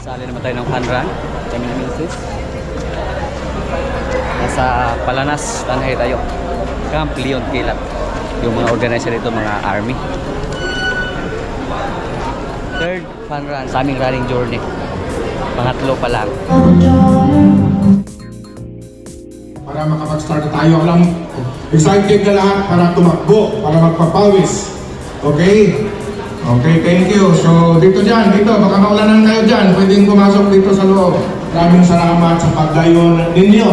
Sali naman tayo ng fun run. Kami namin sis. Nasa Palanas, Tanay tayo. Camp Leon Kilap. Yung mga organizer dito, mga army. Third fun run sa aming running journey. Pangatlo pa lang. Para makapag-start na tayo. Alam, excited na lahat para tumakbo, para magpapawis. Okay? Okay, thank you. So, dito, baka maulanan kayo dyan. Pwedeng pumasok dito sa loob. Maraming salamat sa pagdayo ninyo.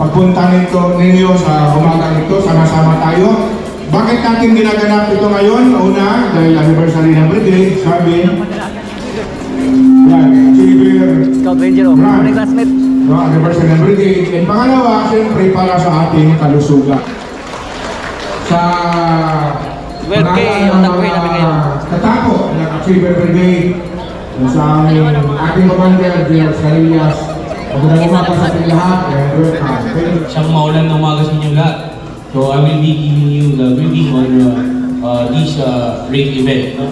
Pagpunta ninyo sa umaga nito, sama-sama tayo. Bakit natin ginaganap ito ngayon? Una, dahil anniversary ng Brigade, sabi, Scout Ranger, mga classmate. Anniversary ng Brigade. And pangalawa, siyempre para sa ating kalusugan. Sa katako ng Achiever Brigade, sa ating commander, General Carillas, magandang umaga sa ating lahat. Siyang maulan ng umaga sa inyo lahat. So I will be giving you the briefing on this race event. No?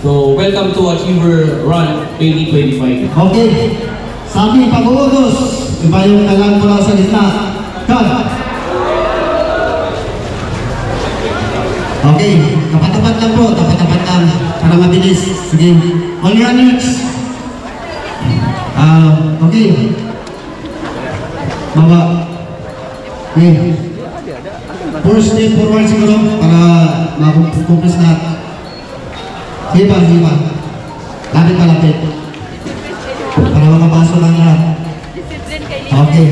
So welcome to Achiever Run 2025. Okay, sa aking pag-uutos, iba yung talang mula sa gitna. Cut! Okay, tapat-tapat lang po, tapat-tapat lang para mabilis. Sige, all runners. Okay. Baba. Okay. First step forward siguro para makumplis lahat. Sige pa. Lapit. Para makapaso lang lahat. Okay.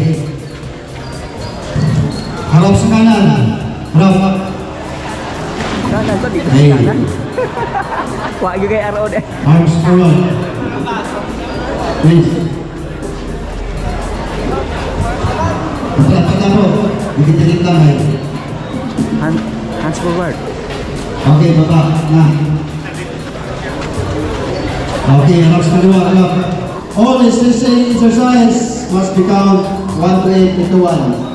Harap sa kanan. Harap. Hey. Wah, juga kayak RO deh. Arms forward. Please. Dapat bro. Dikit-dikit lang ay. Hands forward. Okay, baba. Nah. Okay, harap sa kaliwa. Harap. All stretching exercise must be count 1 break into 1.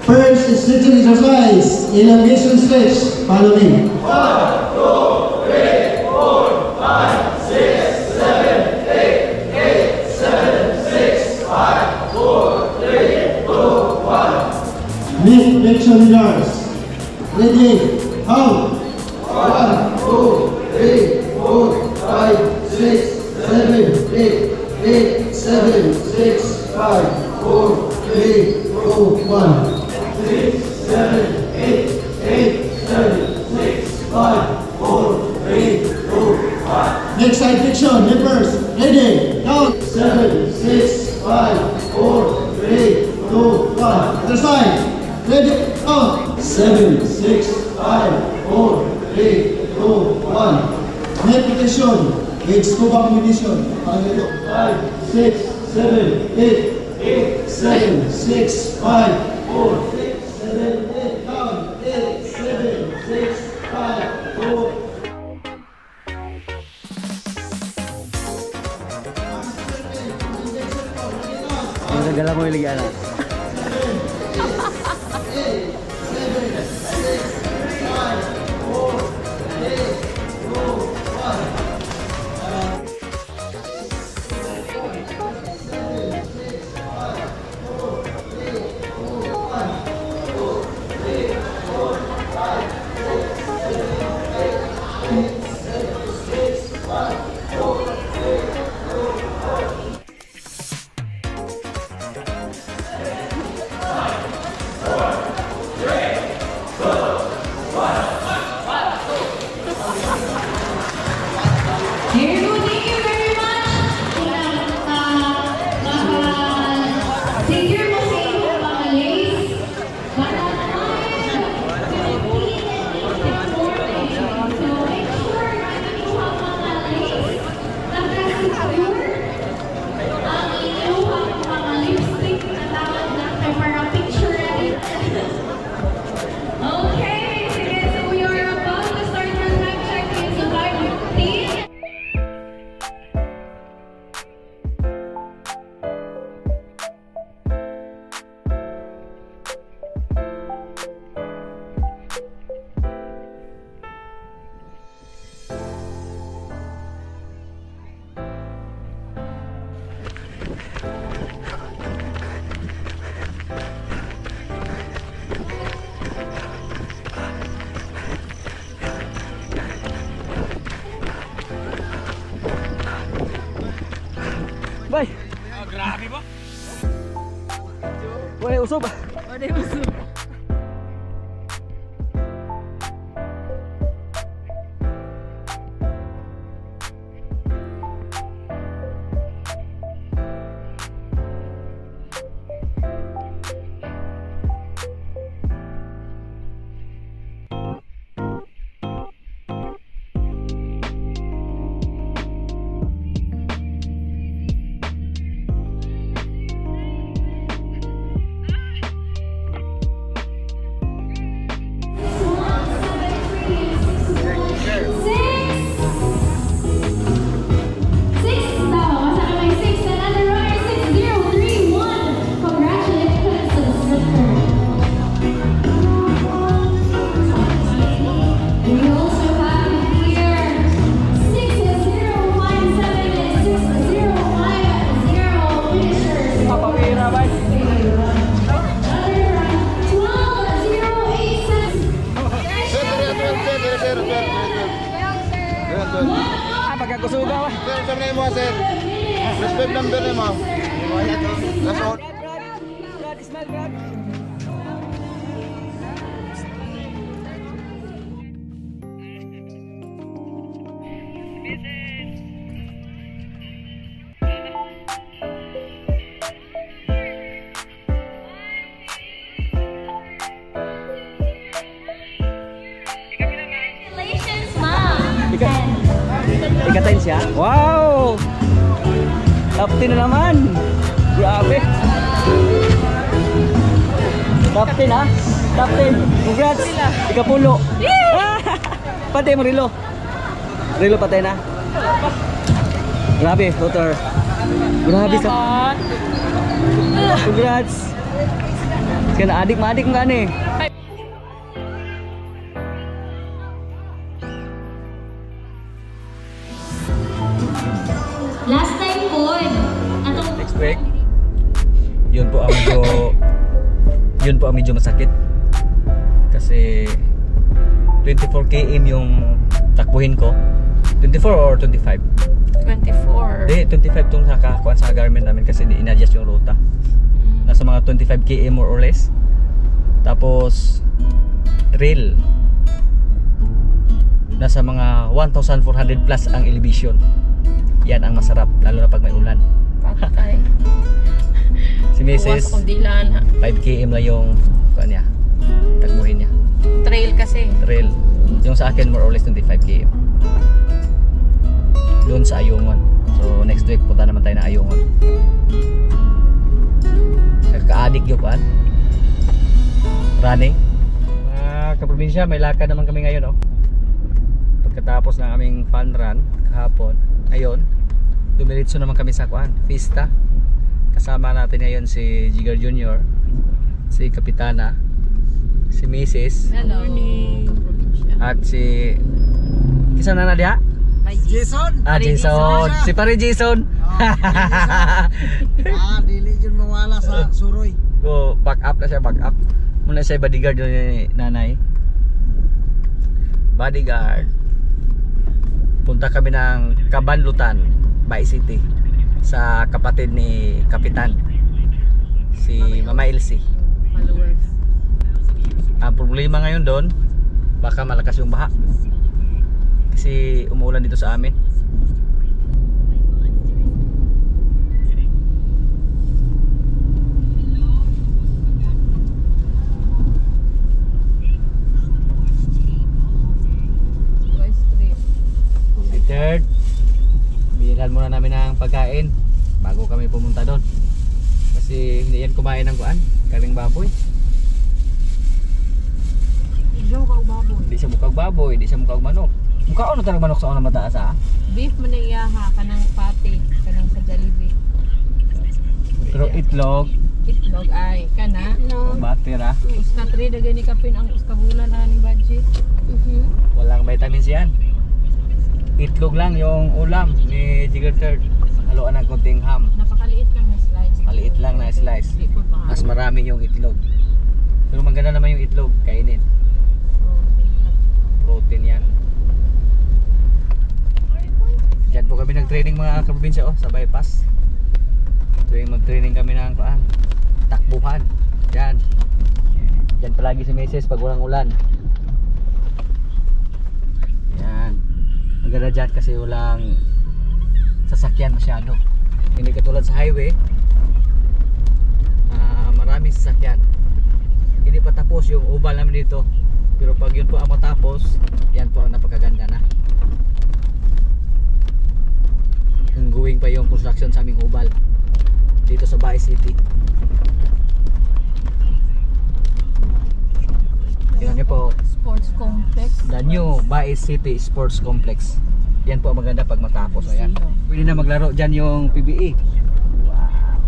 First is stretching exercise, elongation stretch. Follow me. 1, 2, 3, 4, 5, 6, 7, 8, 8, 7, 6, 5, 4, 3, 2, 1. Lift flexion leaders. Ready? Out. 1, 2, 3, 4, 5, 6, 7, 8, 8, 7, 6, 5, 4, 3, 2, 1. 6, 7, 8, 8, 7, 6, 5, 4, 3, 2, 1. Next side flexion, lippers, ready, down. 7, 6, 5, 4, 3, 2, 1. Other side, ready, down. 7, 6, 5, 4, 3, 2, 1. Neck flexion, with scuba combination. 5, 6, 7, 8, 8, 7, 6, 5, 4, 3. 7, 8, down, 8, 7, 6, 5, 4. Gala mo yung ligyan. usog. Oday usog. Pagkakusugaw. Sir, sir na mo, sir. Respect number na mo. That's all. Brad, smile, Brad. Congratulations, Mom. Ikatain siya? Wow! Top 10 na naman! Grabe! Top 10 ha? Top 10! Congrats! Ikapulo! Patay mo Rilo! Rilo patay na? Grabe, Tutor! Grabe sa... Congrats! Kaya adik-madik mo gani! Last time po, atong Next week, yun po ang medyo masakit kasi 24 km yung takbuhin ko. 24 or 25? 24. Hindi, 25 tong kuan sa garment namin kasi in-adjust yung ruta. Nasa mga 25 km more or less. Tapos trail nasa mga 1,400 plus ang elevation. Yan ang masarap, lalo na pag may ulan. Patay. Si Mrs. 5 km na yung kuan niya, takbuhin niya. Trail kasi. Trail. Yung sa akin more or less 25 km. Doon sa Ayungon. So next week punta naman tayo na Ayungon. Nagka-addict yung kuan. Running. Mga kaprobinsya, may lakad naman kami ngayon, oh. Pagkatapos ng aming fun run kahapon, ayun, dumiritso naman kami sa kuan, Fiesta. Kasama natin ngayon si Jigar Jr., si Kapitana, si Mrs. Hello. At si kisa na dia? Jason! Jason. Si pare Jason. Dili yun mawala sa suroy. So, back up na siya, back up. Muna siya bodyguard ni nanay. Bodyguard. Punta kami ng Cabanlutan, Bay City, sa kapatid ni Kapitan, si Mama Elsie. Followers. Ang problema ngayon doon, baka malakas yung baha kasi umuulan dito sa amin. Third, bilhan muna namin ng pagkain bago kami pumunta doon kasi hindi yan kumain ng kuan, karing baboy. Hindi siya mukhang baboy, hindi siya mukhang manok. Mukhaon na talagang manok sa unang mataas, ha? Beef mo na iyaha, kanang pati, kanang sa Jollibee. Pero itlog, Itlog ay, kana. No. butter, ha? Uska 3, dagay ni kapin ang uska bulan aning budget. Walang vitamins yan. Itlog lang yung ulam ni Jigger Third. Haluan ng konting ham. Napakaliit lang na slice. Maliit lang na slice. Di po pa. Mas marami yung itlog. Pero maganda naman yung itlog, kainin. Protein yan. Diyan po kami nag-training mga kaprobinsya, oh, sa bypass. Tuwing mag-training kami ng takbuhan. Diyan. lagi si Mrs. pag walang ulan. Yan. Maganda dyan kasi walang sasakyan masyado. Hindi katulad sa highway. Maraming sasakyan. Hindi pa tapos yung oval namin dito. Pero pag yun po ang matapos, yan po ang napakaganda na. Ongoing pa yung construction sa aming oval dito sa Bae City. Tingnan niyo po, Sports complex. the new Bae City Sports Complex. Yan po ang maganda pag matapos. Ayan. Pwede na maglaro dyan yung PBE. Wow.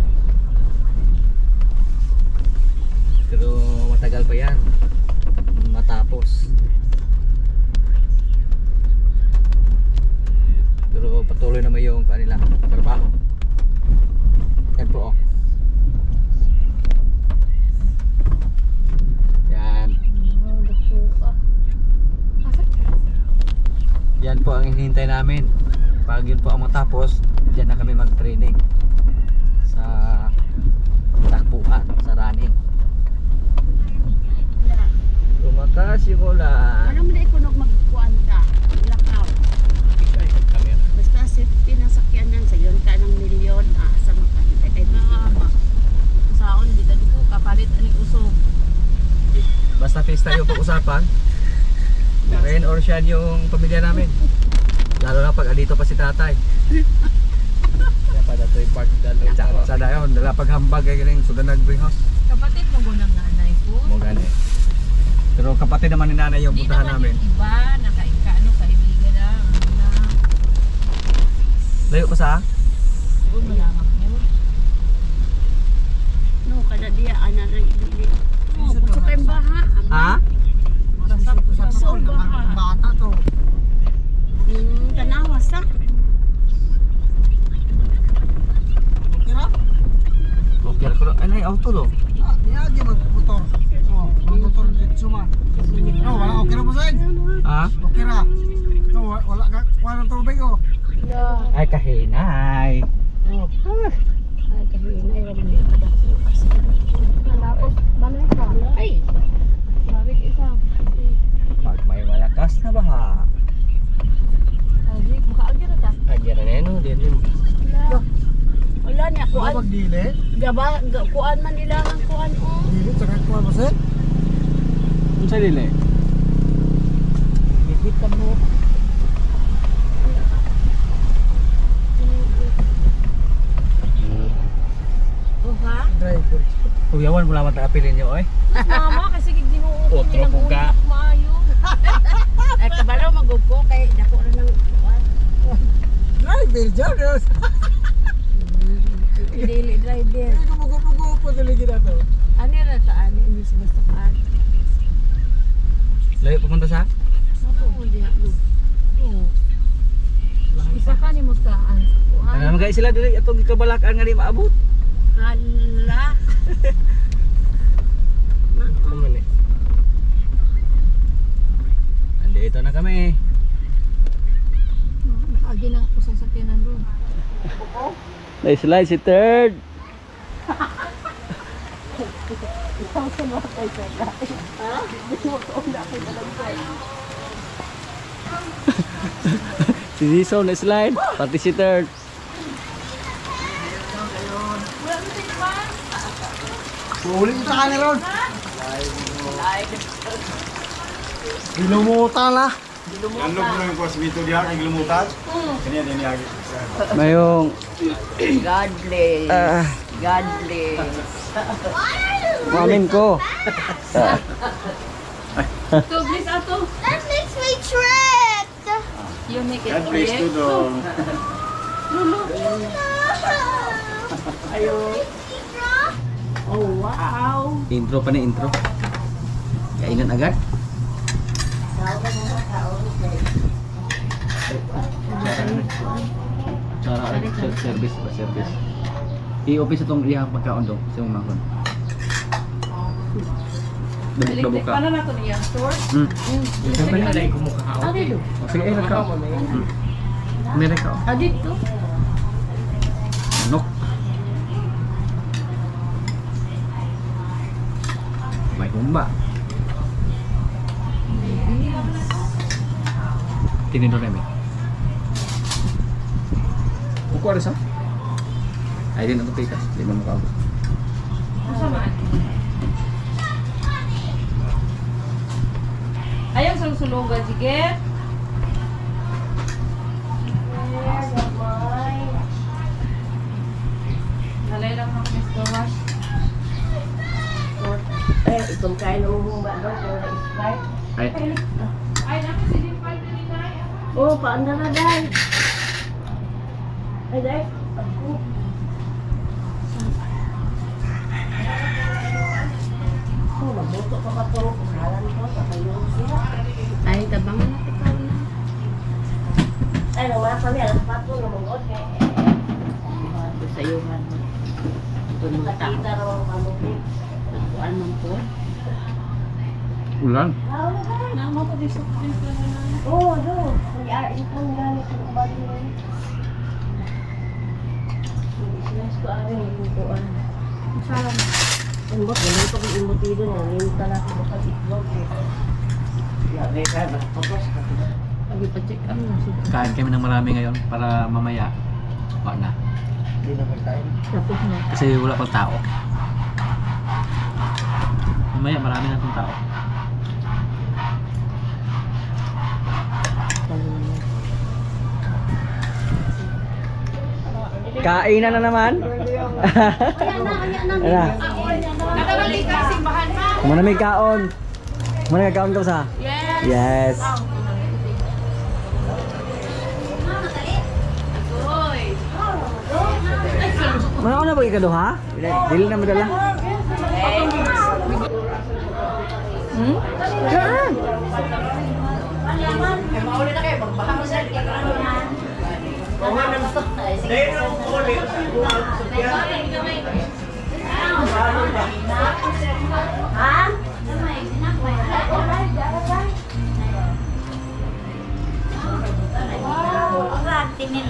Pero matagal pa yan matapos. Pero patuloy naman yung kanila trabaho. Yan po. Yan. Yan po ang hinihintay namin. Pag yun po ang matapos, diyan na kami mag-training sa takbuhan, sa running. Lumakas yung ulan. Ano mo na ikunog magkuhan ka? Lakaw. Basta safety ng sakyanan sa yon ka ng milyon. Sa makakita kay Nakama. Saon dito dito kapalit aning usog. Basta pista yung pag-usapan. Rain or shine yung pamilya namin. Lalo na pag andito pa si tatay. Kaya pa dato yung park dalo. Sa dayon, dala paghambag ay galing sudan nag-bring house. Kapatid mo gunang nanay ko. Mo gani. Pero kapatid naman ni nanay yung Di puntahan naman namin. yung iba, nakaano, kaibigan na. Ano na. Layo pa sa? Oo, malamang yun. no kada dia ana rin ibili. Puso kay baha. Ha? Puso baha. Bata to. Tanawas sa. Okay ko. Ano yung auto do? Niagi mag-motor. Oh, mag-motor dito man. No, wala okay ra po sa Ha? Okay ra. No, wala ka wala tubig oh. Ay kahinay. Ay kahinay ra man kada. Tapos banay ka. Ay. Sabi isa. Pag may malakas na baha. Sabi, makaagir ka. Agyan na neno din yun. Wala niya kuan. Pagdili. Gaba kuan man nila ang kuan oh. Dili sa kuha mo sa. Ano sa dili? Bibit ka mo. Oh ha? Driver. Kuyawan mo lamang taapilin niyo oy. Mama, kasi ginuo Otro po ka. Maayo. Ay kabalo magugko kay dako ra nang kuan. Driver Jones. Dili driver. Ay gumugupo po dili gid ato. Ano ra ta ani ini basta kaan. Layo pumunta sa? Ano diha no? Isa ka ni Muskaan. Ano naman guys sila dili atong gikabalakan nga di maabot. Hala. Andito na kami. Agi na ako sa sakyanan doon. Na-slide si third. Si Ziso na-slide. Pati si third. Ulit kita ka ni Ron. Dilumutan lah. Ano po yung kwasbito diha kay lumutan? Kanya din yagi. Mayong God bless. God bless. mamin ko. So, please, ato. That makes me tripped. You make it God bless to dong. Oh wow. Intro pa na intro. Kainan agad. Service ba service? I-office itong iyang pagkaon do sa mga kon. Dabok ka. Paano na ito niya? Store? Siyempre na dahil kumukakaon. Ano yun? Sige, ay nagka. Meron ka. Ah, dito? Manok. May humba. Tinidor namin. Buko rin sa? Ay, di na ito pikas. Di na mukha. Ayaw sulsulogan, sige. Nalay lang ng Mr. Wash. Itong kain ng umumba daw, kung na-Sprite. Ay, Ay, naku, sinipal na ni Nay. Oo, paanda na dahil. Ay, dahil. Oh, mabuto pa pa po. Kusalan ko, tapayong siya. Ay, tabangan na ikaw na. Ay, nang mga kami, alas pato, namungot kay. Ito sa iyohan. Ito nung nakita raw ang pamukli. Nagpuan man po. ulan. Nama ko di sa print na na. Oo, doon. Mag-aarin kang gamit ng bali mo. Sinas ko aring yung kuan. Sarap. Imbot, ganun pa kung imbutido niya. Limita na ako sa itlog. Yabe ka, nakapos ka. Pag-ipa-check up na siya. Kain kami ng marami ngayon para mamaya. Wala na. Tapos na. Kasi wala pang tao. Mamaya marami na itong tao. Kainan na naman. Ano? Nakabalik ka simbahan ma. Muna may kaon. Muna may kaon ka sa? Yes. Yes. Uy. Muna ako na ba ikaduha? Dili na madala. Hmm? Saan?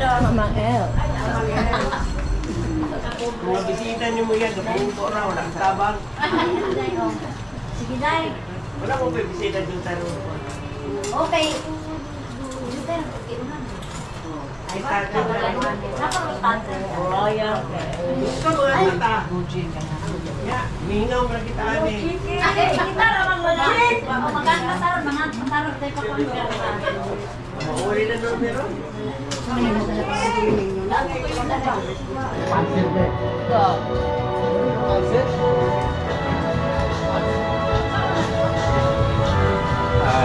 Mamang El. Mga bisita niyo mo yan, napunto na, wala kang tabang. Sige, Day. Wala mo ba bisita yung tanong ko? Okay. Ay, tatay na lang. Oh, yeah. Gusto mo nga mata. Ya, mingaw mo na kita ani. Kita naman mo na. Magkakasaron, mga pasarot tayo pa kung Mauli na numero.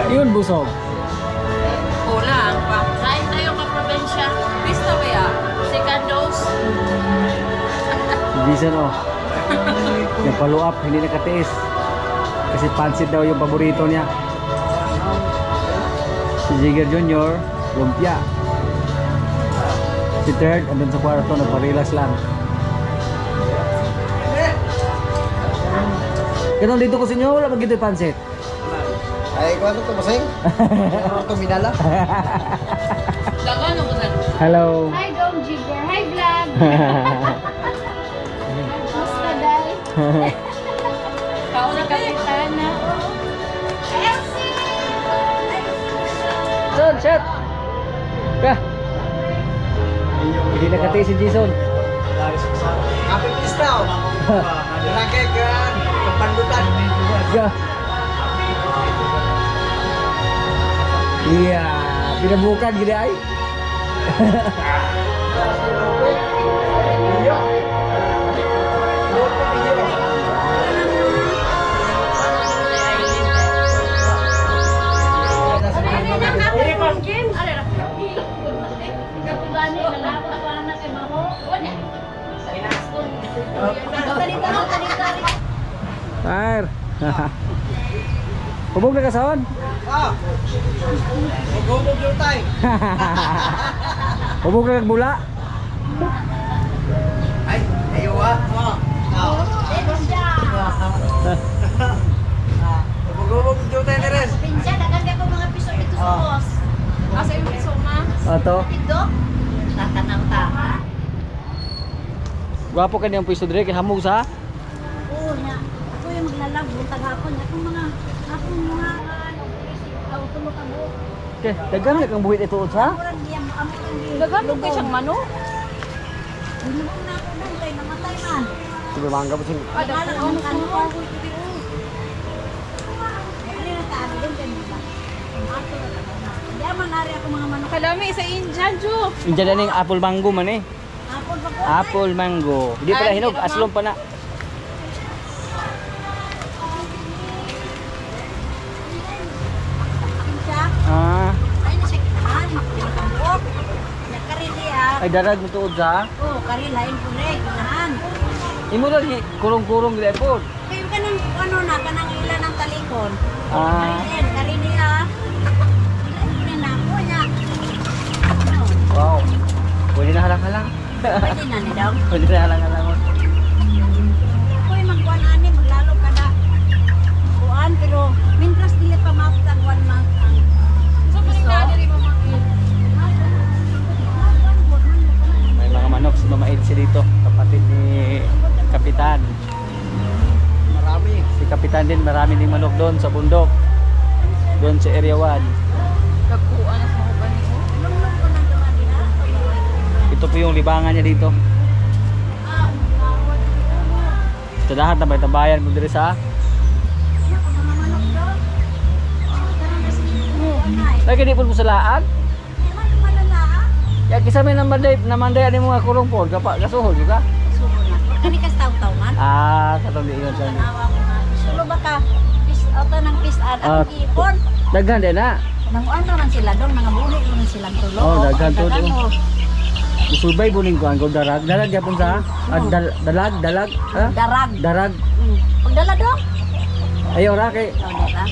Yun, busog. Kulang pa. Kain tayo ka probinsya. Pista ba ya? Second dose. Jason oh. Nag-follow up, hindi nakatiis. Kasi pansit daw yung paborito niya. Si Jigger Jr., lumpia. Si Third, andun sa kwarto, nagpa-relax lang. Ganun dito ko sa inyo, wala magiging pansit. Ay, kung ano ito, Maseng? Ano ito, minala? Gagano ko na. Hello. Hi, Dom Jigger. Hi, vlog. Musta, Day? Kauna ka Tana. Elsie! Jason, shit! Ka! Hindi nakatiis si Jason. Happy pista, oh. Nagkaya ka, kapandutan. Ga. Iya, pinabukan gini ay. Air. Hubog na kasawan. Ah! Magubog yung tayo. Hubog na nagbula. Ay, ayaw ah. Magubog yung tayo ni Res. Pinsya, naganda ko mga piso dito sa boss. Asa yung piso ma? Ato. Dito? Tatanaw ta. Gwapo ka niyang pwesto dire kay hamog sa. Oo, na. Ako yung maglalab, buntag hapon. Akong mga, akong mga, tulo ka mo. Okay, dagan na kang buhit ito sa. Dagan mo kayo siyang manok. Sige mangga po sing. Kalami sa Indian, Jo. Indian na ning apple mango man eh. Apple mango. Hindi pala Ay, hinog, hindi naman. aslong pa na. Ah, ay darag mo tuod sa. Oh, kari lain po rin, ganahan. Imo lagi kurong-kurong gila po. Kayo ka ng ano na, kanang ilan ng talikon. Ah, Kari niya. Ilan na ako niya. wow. Pwede na halang-halang. Pwede na ni daw. Pwede na halang-halang. Ako'y magkuhan ani, maglalo ka na. Kuhan, pero mintras dili pa maptag 1 month ang So, paling dali rin mo May mga manok si Mama Elsie dito, kapatid ni Kapitan. Marami. Si Kapitan din, marami ding manok doon sa bundok. Doon sa Area 1. Kakuan na sa mga ganito. Ito po yung libangan niya dito. Ito lahat na tabayan mo diri sa. Lagi di pun mo sa laan. Ya kisah may namanday ani mga kurong po, kasuhol juga. Sulo na. Kani ka taw-taw man. Ah, katong diingon sa ni. Awa ko na. Sulo ba ka? Auto ng pisaan Ah. ang ipon. Daghan din na. Nanguan naman sila doon, mga buhi naman silang tulo. Oh, daghan to, Daghan oh. mo. Musubay buning ko ang darag. Darag gyapon sa. Dalag, ha? Darag. Darag. Pagdala doon. Ayo ra kay. Oh, darag.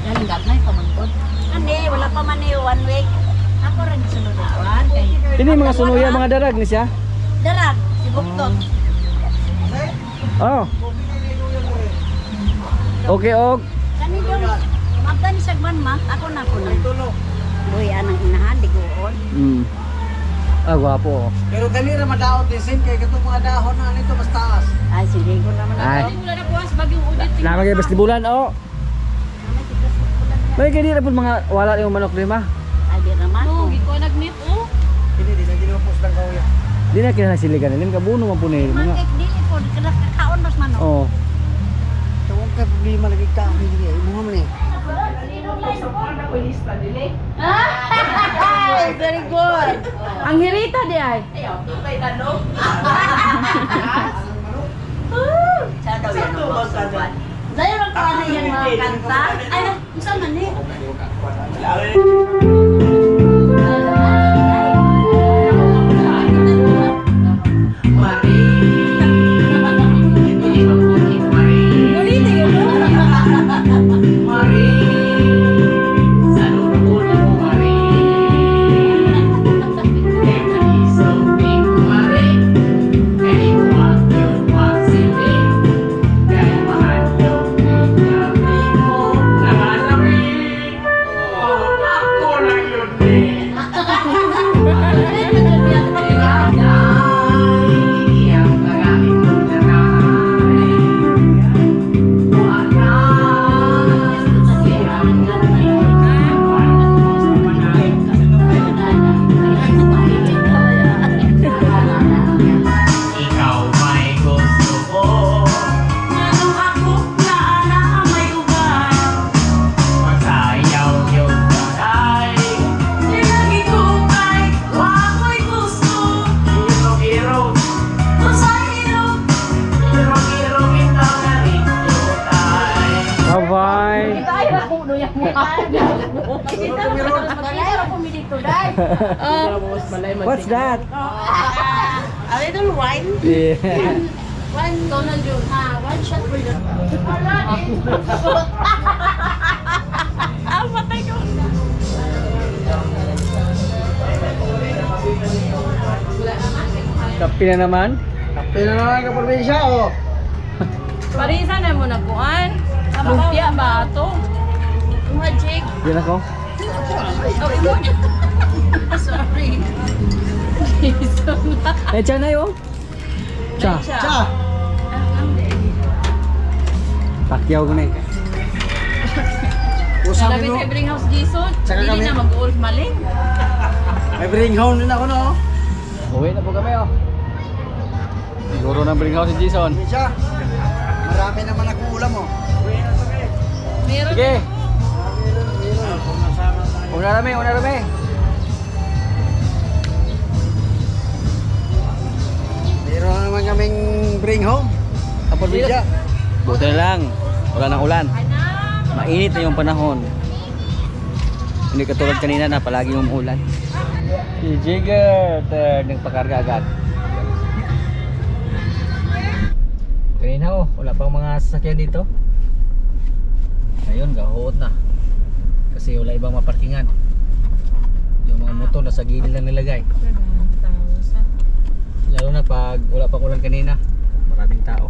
Galing gagmay pa man po. Hindi, wala pa man eh, 1 week. Ako rin sunod na kuhan. Ini mga sunuya mga darag ni siya. Darag, si Buktot. Oh. Okay, og. Kani doon, magda ni Sagman ma, ako na ko na. Boy, anang inahan, diguon. Ah, gwapo. Pero kanira madaot din sin kay katong mga dahon na nito mas taas. Ay, sige ko naman Ay. ako. Wala na buwas, bagyong udit. Namagay bas libulan oh. May kini ra pud mga wala yung manok lima. Ay, di naman. No, giko nagnip, oh. Hindi mo post lang kawya. Di na kina siligan nim kabuno man pud ni mga. Matik, dili po, kada kakaon mas manok. Oh. Tawag ka problema lagi ka hindi mo man eh. Ay, very good. Ang hirita di ay. Sa daw yan ang pagsabat. Dahil lang ko ano yung mga kanta. Ay, saan man eh? Bye-bye. What's that? A little wine. Yeah. One Donald June. One shot for you. Patay ko. Kapi na naman. Kapil na naman ka probinsya oh. Parisa na mo na kuan. Lumpia ba ito? Magic. Yan ako. Oh, imo. Sorry. Eh, tiyan na yun. Cha. Cha. Pakyaw ko na eh. Sabi Sabi mo, sa Bring House Jason, Tsaka hindi kami- na mag-golf maling. may bring home din ako no. Uwi na po kami oh. Siguro ng bring house si Jason. Siya, marami naman akong ulam oh. Meron. Sige. Una rami. Meron naman kaming bring home. Sa probinsya. Buti na lang. Wala nang ulan. Mainit na yung panahon. Hindi katulad kanina na palagi umuulan. Si Jigger, nagpakarga agad. Kanina oh, wala pang mga sasakyan dito. Ngayon, gahuot na. Kasi wala ibang maparkingan. Yung mga motor nasa gilid lang nilagay. Lalo na pag wala pang ulan kanina, maraming tao.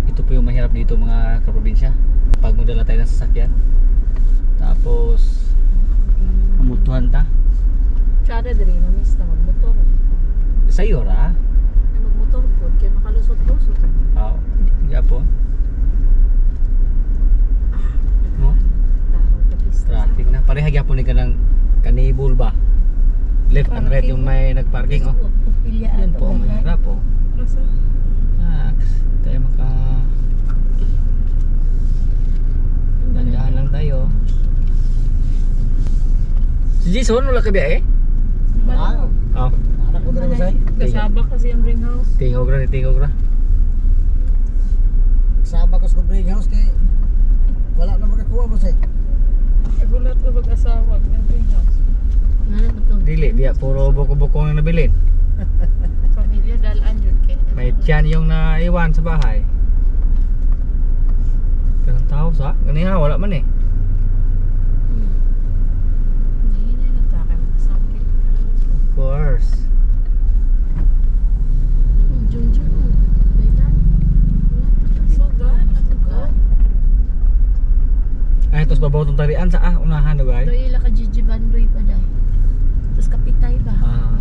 Ito po yung mahirap dito mga kaprobinsya. Pag magdala tayo ng sasakyan, tapos mamutuhan ta. Tsara diri, mamis na magmotor. Sa iyo ra? Ay magmotor po, kaya makalusot-lusot. Oo, gapon. No? Tao ka pista. Traffic na. Pareha gyapon ni kanang kanibul ba? Left and right yung may nagparking oh. Yan po, mahirap po. Tayo maka dandaan lang tayo. Si Jason wala ka biya eh? Ano? Oh, Anak ko din masay. Kasaba kasi ang Bring House. tingog ra. Kasama ko sa bring house kay wala na makakuha masay. Nagulat ko mag-asawa ng Bring House. Ano ba ito? Dili, biya puro buko-buko ang nabilin. Pamilya dalaan yun kay. May tiyan yung naiwan sa bahay. Kanang tao sa? Ganiha, wala man eh. Hindi na natake masakit. Of course. Junjun. Bailan. Sugat. Sugat. Ay, tos babaw tong tarian sa unahan do guys. Doy ila ka Gigi Bandoy pa dai. Tapos kapitay ba? Ah,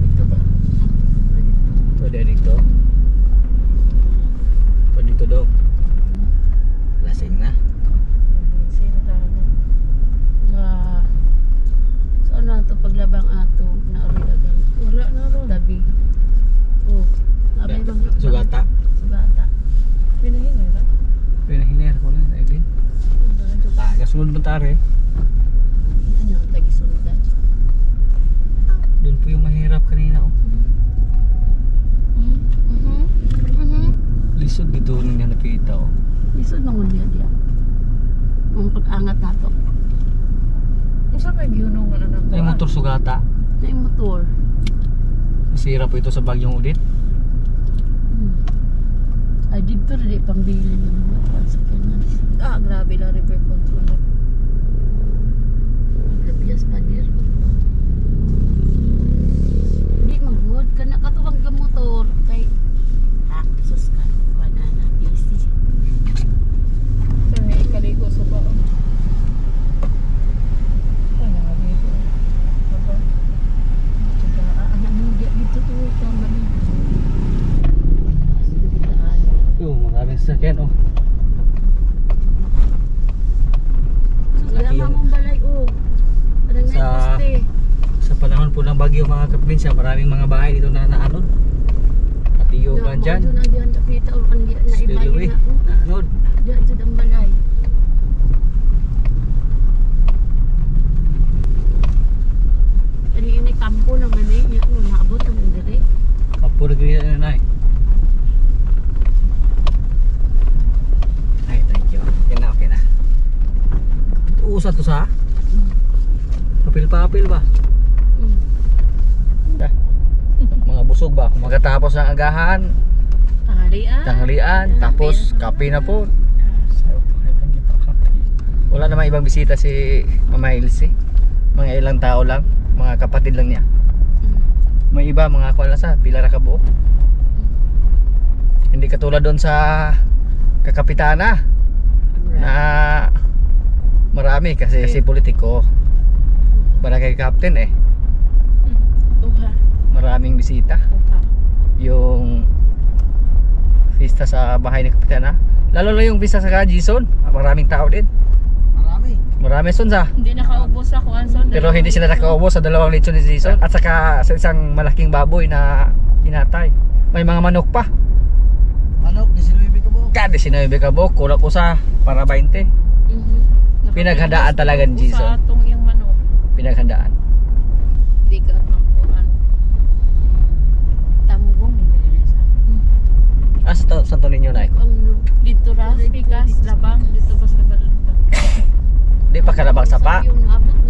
Ito ba? pwede dito. Pwede dito daw. Lasing na. Sino tayo? Saan na ito paglabang ato na aroy-agang? Wala na ro. Labi. Oh. Abay bang Sugata. Sugata. Pinahinga ra? Pinahiner ko na, Eileen. Kasunod mo tari. Ano ang tagisundan? Doon po yung mahirap kanina oh. Lisod dito nung niya napita oh. Isod mangun dia. Ang pag-angat nato. Usa pa gyunong ano na. Ay motor sugata. Na motor. Nasira po ito sa bagyong udit. Ay dito rin pambili ng mga sakyanan. Grabe la repair control. Labias pa dir. Di magwood ka na katuwang ga motor kay sus ka kuana na busy. Kaya ikaligo sa baon. Ano nga dito? Baba. Ano dia dito to ka maligo. Yung maraming sasakyan oh. Wala mong balay oh. Parang Sa- poste. Sa panahon po ng bagyo mga kaprobinsya, maraming mga bahay dito na naanod. Patiyo ka dyan. Doon ang diyan tapita o kan na Spillway. ibayin na oh. Naanod. Diyan jud ang balay. Ani ini kampo lang ani nya no naabot ang diri. Kapur ganyan na nai. Ay, thank you. Yan na, okay na. Uusat to sa? Papil-papil ba? Mm. Mga busog ba? Kung magkatapos ng agahan, Tanghalian. tanghalian, tapos kape na po. Wala namang ibang bisita si Mama Ilse. Mga ilang tao lang, mga kapatid lang niya. May iba mga kuwala sa pila ra ka buo. Hindi katulad doon sa kakapitana na marami kasi politiko. Barangay captain eh. Uha. Maraming bisita. Uha. Yung feast pista sa bahay ni Kapitan ha. Lalo na yung pista sa Jason, maraming tao din. Marami son sa. Hindi nakaubos sa kuan son. Pero hindi sila nakaubos sa dalawang lechon ni Jason at saka sa isang malaking baboy na hinatay. May mga manok pa. Manok, 19 ka po. Kada sinabi ka bo, kulang ko sa para 20. Pinaghandaan talaga ni Jason. Sa atong yung manok. Pinaghandaan. Hindi ka atong kuan. Tamugong hindi sa. Santo ninyo na Dito ra, Pikas, Labang, dito pa sa Balita. Di pa kalabang sapa. Yung naabot